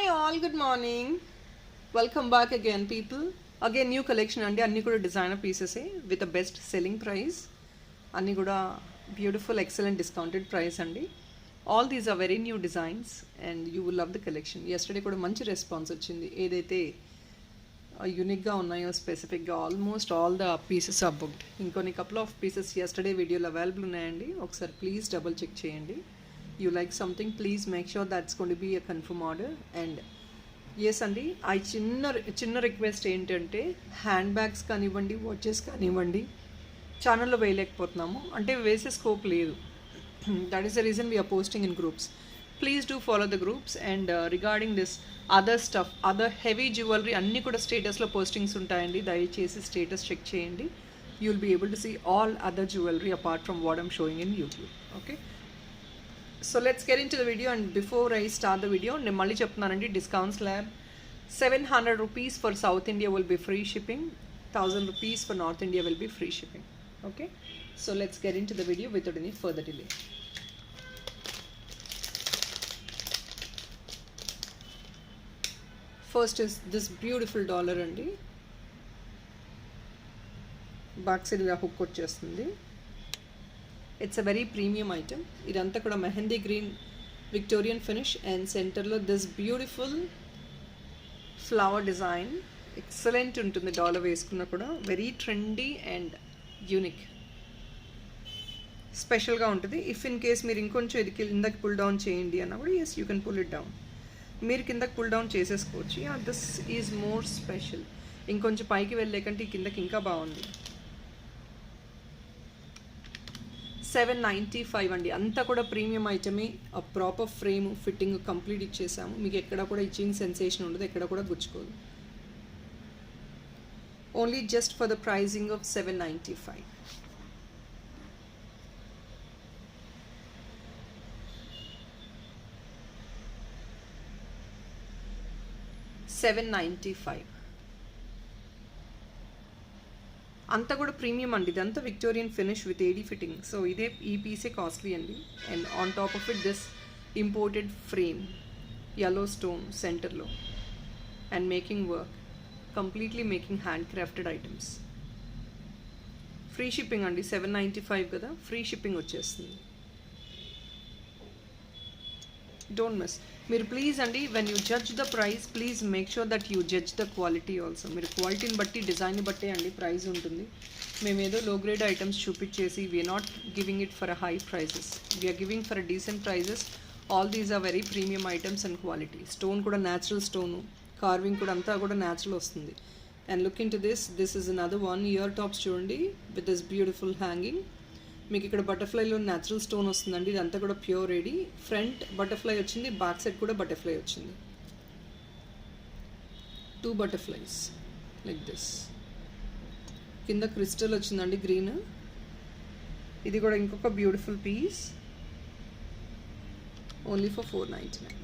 all, good morning. Welcome back again, people. Again, new collection andi. Anni kuda designer pieces with the best selling price. Anni kuda beautiful, excellent discounted price andi. All these are very new designs and you will love the collection. Yesterday kuda manchi response vachindi. Edaithe యూనిక్గా ఉన్నాయో స్పెసిఫిక్గా almost all the pieces are booked. ఇంకొన్ని couple of pieces yesterday వీడియోలో available ఉన్నాయండి. ఒకసారి please double check చేయండి. You like something, please make sure that's going to be a confirm order. And yes అండి, ఆ చిన్న రిక్వెస్ట్ ఏంటంటే హ్యాండ్ బ్యాగ్స్ కానివ్వండి, వాచెస్ కానివ్వండి ఛానల్లో వేయలేకపోతున్నాము, అంటే వేసే స్కోప్ లేదు. That is the reason we're posting in groups. Please do follow the groups. And regarding this other stuff, other heavy jewellery అన్నీ కూడా స్టేటస్లో పోస్టింగ్స్ ఉంటాయండి. దయచేసి స్టేటస్ చెక్ చేయండి. You will be able to see all other jewellery apart from what I'm showing in YouTube. Okay, so let's get into the video. And before I start the video నేను మళ్ళీ చెప్తున్నానండి, discounts ల్యాబ్ 700 rupees for south India will be free shipping, 1000 rupees for north India will be free shipping. Okay, so let's get into the video without any further delay. First is this beautiful dollar అండి. Back side ఇలా hook వచ్చేస్తుంది. It's a very premium item. ఇదంతా కూడా mehndi green Victorian finish and సెంటర్లో this beautiful flower design. Excellent ఉంటుంది dollar వేసుకున్నా కూడా. Very trendy and unique, స్పెషల్గా ఉంటుంది. ఇఫ్ ఇన్ కేస్ మీరు ఇంకొంచెం ఇది కిందకి పుల్ డౌన్ చేయండి అన్నా కూడా yes you can pull it down. మీరు కిందకి పుల్ డౌన్ చేసేసుకోవచ్చు. This is more special. ఇంకొంచెం పైకి వెళ్ళేకంటే కిందకి ఇంకా బాగుంది. 795 అండి. అంతా కూడా ప్రీమియం ఐటమే. ఆ ప్రాపర్ ఫ్రేమ్ ఫిట్టింగ్ కంప్లీట్ ఇచ్చేసాము. మీకు ఎక్కడ కూడా ఇచ్చింగ్ సెన్సేషన్ ఉండదు, ఎక్కడ కూడా గుచ్చుకోదు. Only just for the pricing of 795. $795. అంతా కూడా ప్రీమియం అండి. ఇదంతా Victorian finish with AD fitting. So ఇదే ఈ పీసే కాస్ట్లీ అండి. And on top of it this imported frame, yellow stone సెంటర్లో and making work, completely making handcrafted items. Free shipping అండి. 795 కదా, ఫ్రీ షిప్పింగ్ వచ్చేస్తుంది. Don't miss. మీరు please అండి, when you judge the price, please make sure that you judge the quality also. మీరు క్వాలిటీని బట్టి, డిజైన్ని బట్టే అండి ప్రైస్ ఉంటుంది. మేము ఏదో లో గ్రేడ్ ఐటమ్స్ చూపించేసి we're not giving it for a high prices, we're giving for a decent prices. All these are very premium items and quality. Stone కూడా న్యాచురల్ స్టోను, కార్వింగ్ కూడా అంతా కూడా న్యాచురల్ వస్తుంది. And look in to this is another one. Ear tops చూడండి with this beautiful hanging. మీకు ఇక్కడ బటర్ఫ్లైలో natural stone వస్తుందండి. ఇదంతా కూడా ప్యూర్ రెడీ. ఫ్రంట్ బటర్ఫ్లై వచ్చింది, బ్యాక్ సైడ్ కూడా బటర్ఫ్లై వచ్చింది. 2 butterflies లైక్ దిస్. కింద క్రిస్టల్ వచ్చిందండి గ్రీన్. ఇది కూడా ఇంకొక beautiful piece. Only for 499.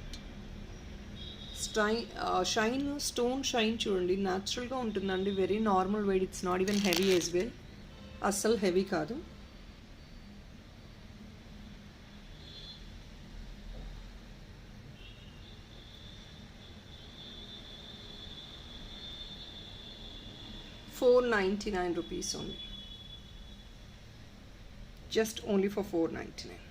Shine, stone shine చూడండి, న్యాచురల్గా ఉంటుందండి. Very normal weight. It's not even heavy as well. అస్సలు హెవీ కాదు. ₹499 only. Just only for $499.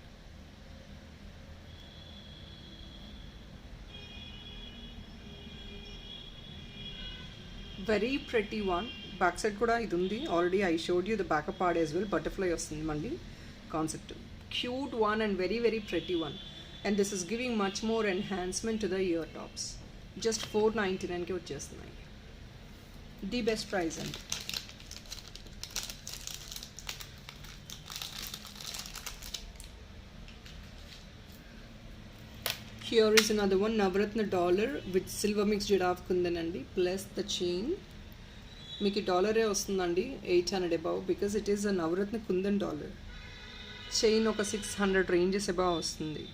Very pretty one. Back side kuda idu undi. Already I showed you the backup part as well. Butterfly vastundi malli concept. Cute one and very very pretty one. And this is giving much more enhancement to the ear tops. Just $499 ki vachestunnayi. The best price అండి. Here is another one. Navaratna dollar with silver mix జిరాఫ్ కుందన్ అండి, plus the chain. మీకు ఈ డాలరే వస్తుందండి 800 above, because it is a navaratna kundan dollar. Chain ఒక 600 ranges above వస్తుంది.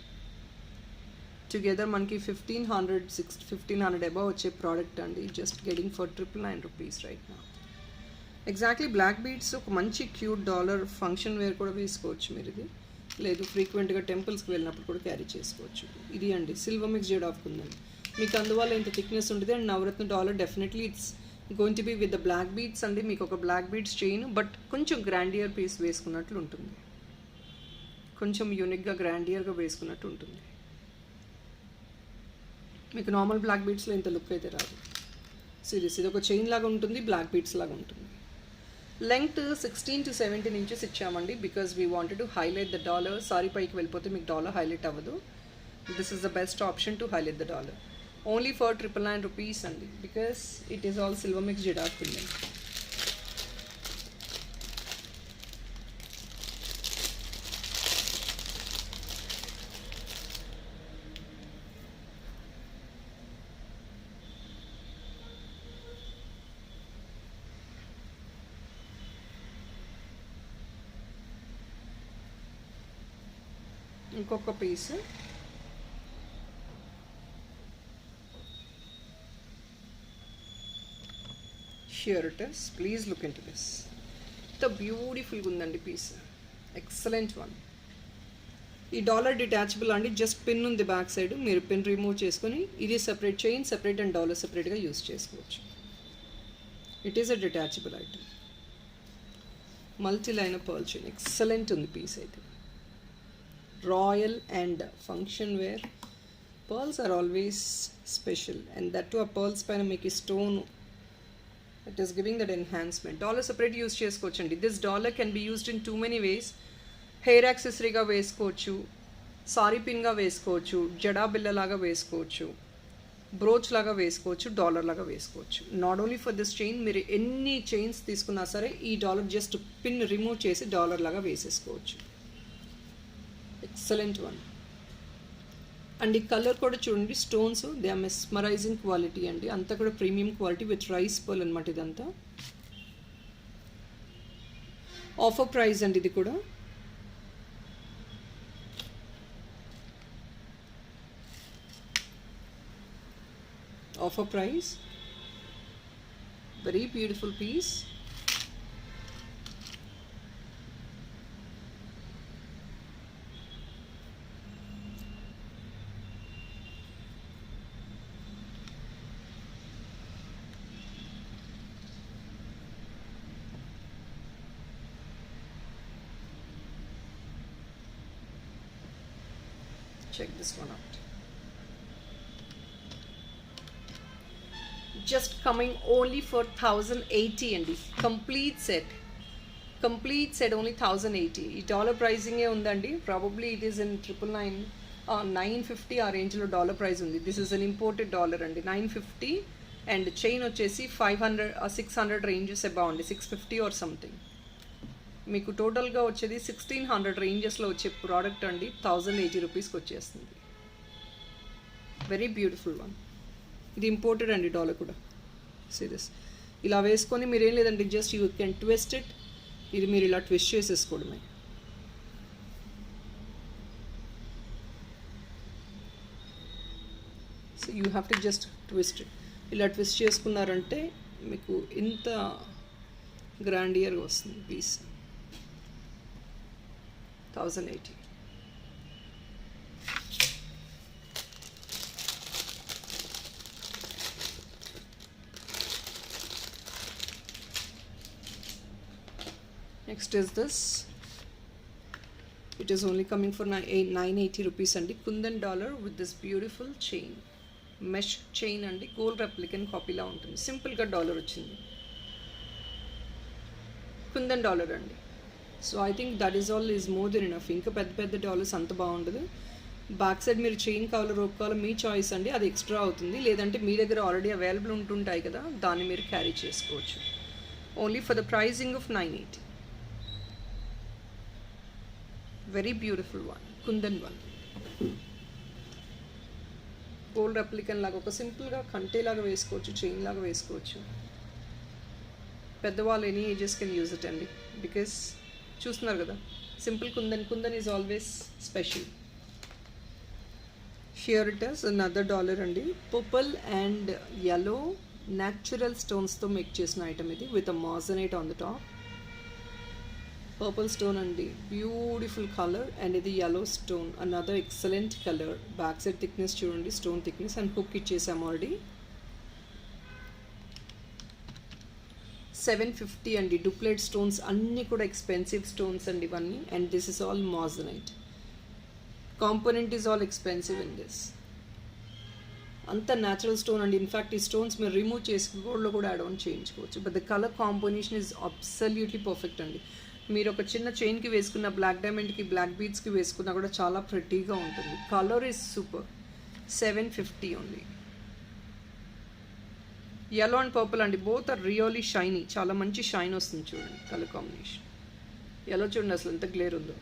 Together మనకి 1500 అబౌవ్ వచ్చే ప్రోడక్ట్ అండి. జస్ట్ గెటింగ్ ఫర్ ₹999 రైట్ నా. ఎగ్జాక్ట్లీ బ్లాక్ బీడ్స్ ఒక మంచి క్యూట్ డాలర్ ఫంక్షన్ వేర్ కూడా వేసుకోవచ్చు మీరు. ఇది లేదు ఫ్రీక్వెంట్గా టెంపుల్స్కి వెళ్ళినప్పుడు కూడా క్యారీ చేసుకోవచ్చు. ఇది అండి సిల్వర్ మిక్స్ జెడ్ ఆఫ్ ఉందండి. మీకు అందువల్ల ఇంత థిక్నెస్ ఉంటుంది. అండ్ నవరత్న dollar definitely it's going to be with the black beads అండి. మీకు ఒక బ్లాక్ బీడ్స్ చైన్, బట్ కొంచెం గ్రాండియర్ పీస్ వేసుకున్నట్లు ఉంటుంది, కొంచెం యూనిక్గా గ్రాండియర్గా వేసుకున్నట్టు ఉంటుంది. మీకు నార్మల్ బ్లాక్ బీడ్స్లో ఇంత లుక్ అయితే రాదు. సిరీస్ ఇది ఒక చైన్ లాగా ఉంటుంది, బ్లాక్ బీడ్స్ లాగా ఉంటుంది. లెంగ్త్ 16 to 17 ఇంచెస్ ఇచ్చామండి, because we wanted to highlight the dollar. Sorry పైకి వెళ్ళిపోతే మీకు డాలర్ హైలైట్ అవ్వదు. This is the best option to highlight the dollar. Only for 999 rupees అండి, because it is all silver mix జిడాక్ పిల్లలు. ఇంకొక piece here it is. Please look in to this. ఎంత బ్యూటిఫుల్గా ఉందండి పీస్, ఎక్సలెంట్ వన్. ఈ dollar detachable అండి, just pin ఉంది బ్యాక్ సైడ్, మీరు పిన్ రిమూవ్ చేసుకొని ఇది separate chain separate and dollar సెపరేట్గా యూస్ చేసుకోవచ్చు. It is a detachable item. Multi line pearl chain, excellent ఉంది పీస్ అయితే. Royal and function wear. Pearls are always special, and that to ఆ pearls పైన మీకు stone, it is giving that enhancement. Dollar separate use చేసుకోవచ్చండి. This dollar can be used in too many ways. Hair యాక్సెసరీగా వేసుకోవచ్చు, sorry పిన్గా వేసుకోవచ్చు, జడా బిల్లలాగా వేసుకోవచ్చు, brooch లాగా వేసుకోవచ్చు, డాలర్ లాగా వేసుకోవచ్చు. Not only for this chain, మీరు ఎన్ని చైన్స్ తీసుకున్నా సరే ఈ డాలర్ జస్ట్ పిన్ రిమూవ్ చేసి డాలర్ లాగా వేసేసుకోవచ్చు. Excellent one. అండ్ ఈ కలర్ కూడా చూడండి, stones they are mesmerizing quality అండి, అంతా కూడా premium quality with rice pearl అనమాట. ఇదంతా ఆఫర్ ప్రైస్ అండి. ఇది కూడా offer price. Very beautiful piece. Check this one out. Just coming only for 1080 అండి. Complete set only 1080. ఈ డాలర్ ప్రైజింగే ఉందండి. ప్రాబబ్లీ ఇట్ ఈస్ ఇన్ 999, 950 ఆ రేంజ్లో డాలర్ ప్రైస్ ఉంది. This is an imported dollar అండి. 950 అండ్ చైన్ వచ్చేసి 500 600 రేంజెస్ అబౌవ్ అండి, 650 or something. మీకు టోటల్గా వచ్చేది 1600 రేంజెస్లో వచ్చే ప్రోడక్ట్ అండి. 1080 రూపీస్కి వచ్చేస్తుంది. Very beautiful one. ఇది ఇంపోర్టెడ్ అండి డాలర్ కూడా. సీరియస్ ఇలా వేసుకొని మీరేం లేదండి, just you can twist it. ఇది మీరు ఇలా ట్విస్ట్ చేసేసుకోవడమే. So you have to just twist it. ఇలా ట్విస్ట్ చేసుకున్నారంటే మీకు ఇంత గ్రాండియర్గా వస్తుంది piece. 1080. Next is this. It is only coming for 980 rupees and Kundan dollar with this beautiful chain, mesh chain and gold replicant copy la untundi. Simple ga dollar ochindi, Kundan dollar andi. So I think that is all is more than enough. Inka pedda dollars anta baagundadu. Back side మీరు chain కావాలో rope కావాలో మీ choice అండి, అది extra అవుతుంది. లేదంటే మీ దగ్గర already available ఉంటుంటాయి కదా, దాన్ని మీరు క్యారీ చేసుకోవచ్చు. Only for the pricing of 980. Very beautiful one, kundan one. Gold replica లాగా ఒక సింపుల్గా కంటేలాగా వేసుకోవచ్చు, చైన్ లాగా వేసుకోవచ్చు. పెద్దవాళ్ళు any ages can use it అండి, బికాస్ చూస్తున్నారు కదా, simple kundan is always special. Here it is another dollar అండి. పర్పుల్ అండ్ yellow న్యాచురల్ స్టోన్స్తో మేక్ చేసిన ఐటమ్ ఇది, with a moissanite on the top. Purple stone అండి, బ్యూటిఫుల్ కలర్. అండ్ ఇది yellow stone, another excellent colour. Back side thickness చూడండి, stone thickness. And hook ఇచ్చేసాము already. 750 అండి. డూప్లెట్ stones అన్నీ కూడా ఎక్స్పెన్సివ్ స్టోన్స్ అండి ఇవన్నీ. And this is all moissanite. Component is all expensive in this. అంత న్యాచురల్ స్టోన్ అండి. ఇన్ఫ్యాక్ట్ ఈ స్టోన్స్ మీరు రిమూవ్ చేసి గోల్డ్లో కూడా యాడ్ ఆన్ చేయించుకోవచ్చు. But the colour combination is absolutely perfect అండి. మీరు ఒక చిన్న చైన్కి వేసుకున్న, బ్లాక్ డైమండ్కి, బ్లాక్ బీడ్స్కి వేసుకున్నా కూడా చాలా ప్రెట్టీగా ఉంటుంది. Colour is super. 750 only. yellow and purple అండి, బోత్ ఆర్ రియల్లీ షైనీ. చాలా మంచి షైన్ వస్తుంది చూడండి కలర్ కాంబినేషన్. yellow చూడండి అసలు ఎంత గ్లేర్ ఉందో.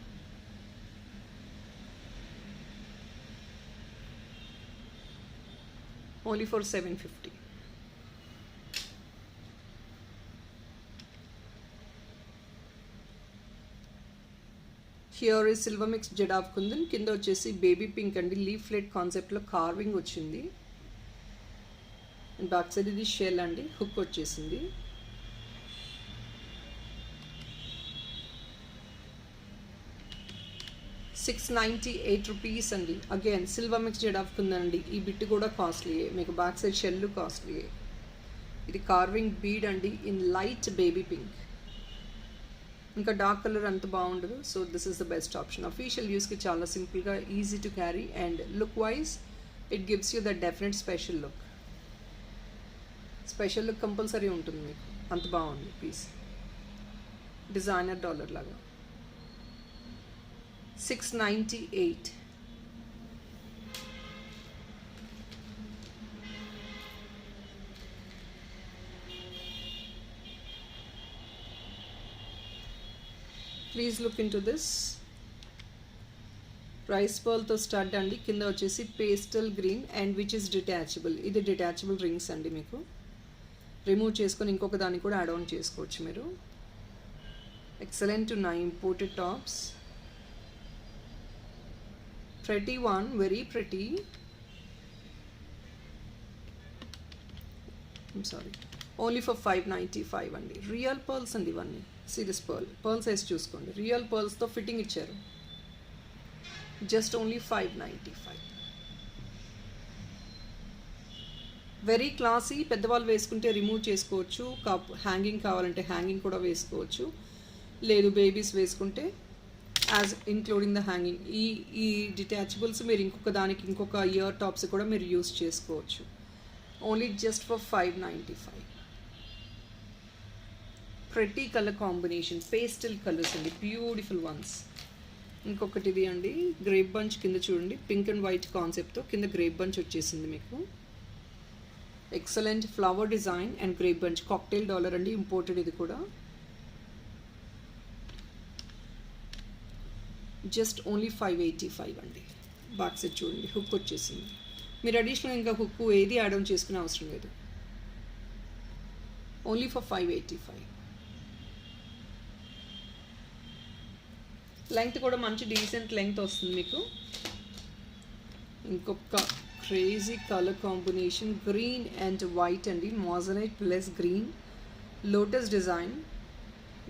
Only for 750. Here is silver mix jade of kundan. కింద వచ్చేసి బేబీ పింక్ అండి, లీఫ్లెట్ కాన్సెప్ట్లో కార్వింగ్ వచ్చింది. అండ్ బ్యాక్ సైడ్ ఇది షెల్ అండి, హుక్ వచ్చేసింది. ₹698 అండి. Again silver mix jade of కుందండి. ఈ బిట్ కూడా కాస్ట్లీయే, మీకు బ్యాక్ సైడ్ షెల్ కాస్ట్లీయే. ఇది కార్వింగ్ బీడ్ అండి ఇన్ లైట్ బేబీ పింక్. ఇంకా డార్క్ కలర్ అంత బాగుండదు. So this is the best option. Official యూస్కి చాలా సింపుల్గా, easy to carry. And look wise it gives you the definite special look. Special look compulsory ఉంటుంది మీకు. అంత బాగుంది పీస్, డిజైనర్ డాలర్ లాగా. 698. Please look in to this. Rice పర్ల్తో start అండి. కింద వచ్చేసి pastel green and which is detachable. ఇది డిటాచబుల్ రింగ్స్ అండి, మీకు రిమూవ్ చేసుకొని ఇంకొక దాన్ని కూడా యాడ్ ఆన్ చేసుకోవచ్చు మీరు. ఎక్సలెంట్ ఉన్నాయి imported tops. pretty one, very pretty. I'm sorry, only for 595 అండి. రియల్ పర్ల్స్ అండి ఇవన్నీ. సీ దిస్ పర్ల్ సైజ్ చూసుకోండి. రియల్ పర్ల్స్తో ఫిట్టింగ్ ఇచ్చారు. Just only 595. Very classy. పెద్దవాళ్ళు వేసుకుంటే రిమూవ్ చేసుకోవచ్చు. హ్యాంగింగ్ కావాలంటే హ్యాంగింగ్ కూడా వేసుకోవచ్చు. లేదు బేబీస్ వేసుకుంటే యాజ్ ఇంక్లూడింగ్ ద హ్యాంగింగ్. ఈ డిటాచబుల్స్ మీరు ఇంకొక దానికి, ఇంకొక ఇయర్ టాప్స్ కూడా మీరు యూస్ చేసుకోవచ్చు. Only just for 595. Pretty colour combination, pastel colours అండి, బ్యూటిఫుల్ వన్స్. ఇంకొకటి ఇది అండి, గ్రేప్ బంచ్ కింద చూడండి, పింక్ అండ్ వైట్ కాన్సెప్ట్తో కింద గ్రేప్ బంచ్ వచ్చేసింది మీకు. Excellent flower design and grape bunch. Cocktail dollar అండి, ఇంపోర్టెడ్ ఇది కూడా. జస్ట్ ఓన్లీ 585 అండి. బ్యాక్ సైడ్ చూడండి, హుక్ వచ్చేసింది. మీరు అడిషనల్ ఇంకా హుక్ ఏది యాడ్ ఆన్ చేసుకునే అవసరం లేదు. Only for 585. లెంగ్త్ కూడా మంచి డీసెంట్ లెంగ్త్ వస్తుంది మీకు. ఇంకొక crazy colour combination, green and white అండి, moissanite plus green, lotus design.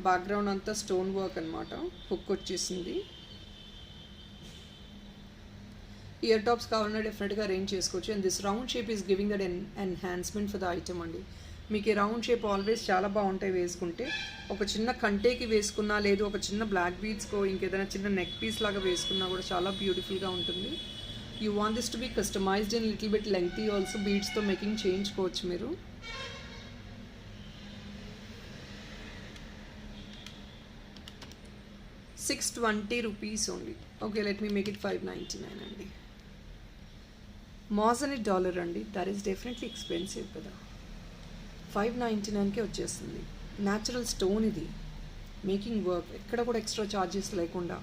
Background అంతా స్టోన్ వర్క్ అనమాట. హుక్ వచ్చేసింది. ఇయర్ టాప్స్ కావాలన్నా డెఫినెట్గా అరేంజ్ చేసుకోవచ్చు. And this round shape is giving that enhancement for the item అండి. మీకు ఈ రౌండ్ షేప్ ఆల్వేస్ చాలా బాగుంటాయి వేసుకుంటే. ఒక చిన్న కంటేకి వేసుకున్నా, లేదు ఒక చిన్న బ్లాక్ బీడ్స్కో ఇంకేదైనా చిన్న నెక్ పీస్ లాగా వేసుకున్నా కూడా చాలా బ్యూటిఫుల్గా ఉంటుంది. You want this to be customized in little bit lengthy also. బీడ్స్తో మేకింగ్ చేయించుకోవచ్చు మీరు. ₹620 only. Okay, let me make it 599 అండి. మోజనైట్ డాలర్ అండి, దట్ ఈస్ డెఫినెట్లీ ఎక్స్పెన్సివ్ కదా. 599కే వచ్చేస్తుంది. న్యాచురల్ స్టోన్ ఇది, మేకింగ్ వర్క్, ఎక్కడ కూడా ఎక్స్ట్రా ఛార్జెస్ లేకుండా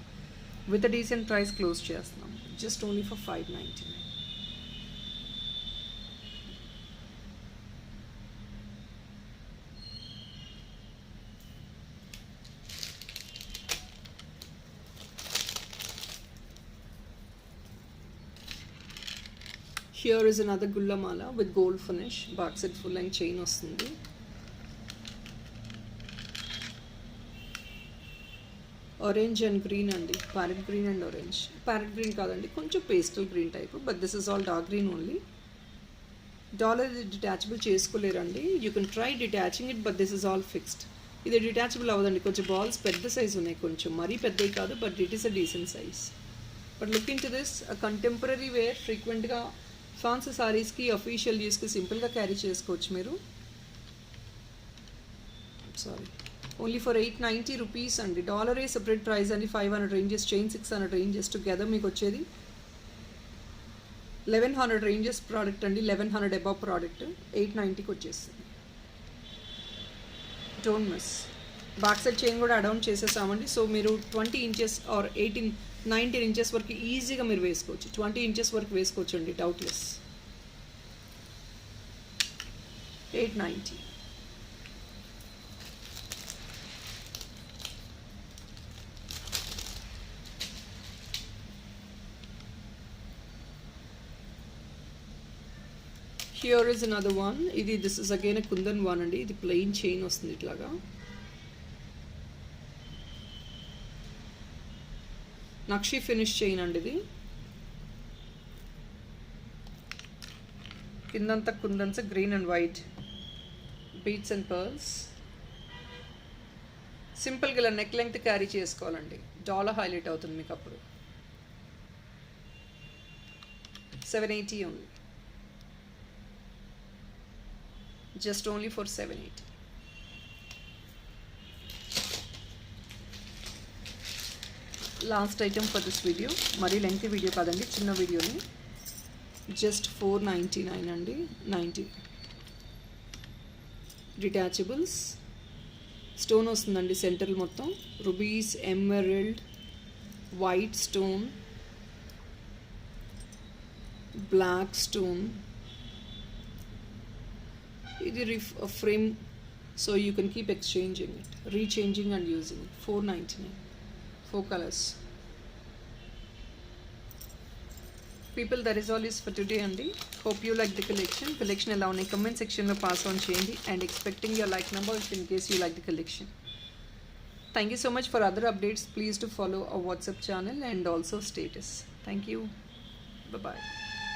విత్ డీసెంట్ ప్రైస్ క్లోజ్ చేస్తున్నాం. Just only for 599. Here is another gulla mala with gold finish. Back side full length chain వస్తుంది. ఆరెంజ్ అండ్ గ్రీన్ అండి, parrot green and orange. Parrot green కాదండి, కొంచెం pastel green type, but this is all dark green only. Dollar detachable చేసుకోలేరండి, you can try detaching it, but this is all fixed. ఇది detachable అవ్వదండి, కొంచెం balls పెద్ద size ఉన్నాయి, కొంచెం మరీ పెద్దవి కాదు, but it is a decent size. But look in to this, contemporary wear, ఫ్రీక్వెంట్గా ఫ్యాన్సీ సారీస్కి, అఫీషియల్ యూస్కి సింపుల్గా క్యారీ చేసుకోవచ్చు మీరు. సారీ, ఓన్లీ ఫర్ 890 రూపీస్ అండి. డాలరే సెపరేట్ ప్రైస్ అండి. 500 రేంజెస్, చైన్ 600 రేంజెస్, టుగెదర్ మీకు వచ్చేది 1100 రేంజెస్ ప్రోడక్ట్ అండి. 1100 అబవ్ ప్రోడక్ట్ 890కి వచ్చేస్తుంది. Don't miss. Back side chain కూడా అడౌన్ చేసేసామండి. సో మీరు 20 ఇంచెస్ ఆర్ 19 ఇంచెస్ వరకు ఈజీగా మీరు వేసుకోవచ్చు. 20 ఇంచెస్ వరకు వేసుకోవచ్చు అండి, doubtless. 890. Here is another one. This is again a kundan one andi. Idi plain chain vastundi itlaga. Nakshi finish chain andi idi. Kindanta kundans green and white beads and pearls. Simple గా neck length carry చేసుకోవాలండి. Dollar highlight అవుతుంది మీకు అప్పుడు. 780 only. Just only for 780. Last item for this video. Mari lengthy video kadandi, chinna video ni. Just 499 andi. 90 detachables. Stone ostundandi center mottham. Rubies, emerald, white stone, black stone. It is a frame, so you can keep exchanging it, rechanging and using it. 499, 4 colors. People, that is all is for today andi. Hope you like the collection. Collection ela unnayi comment section lo pass on cheyandi, and expecting your like number if in case you like the collection. Thank you so much. For other updates, please do follow our WhatsApp channel and also status. Thank you. Bye bye.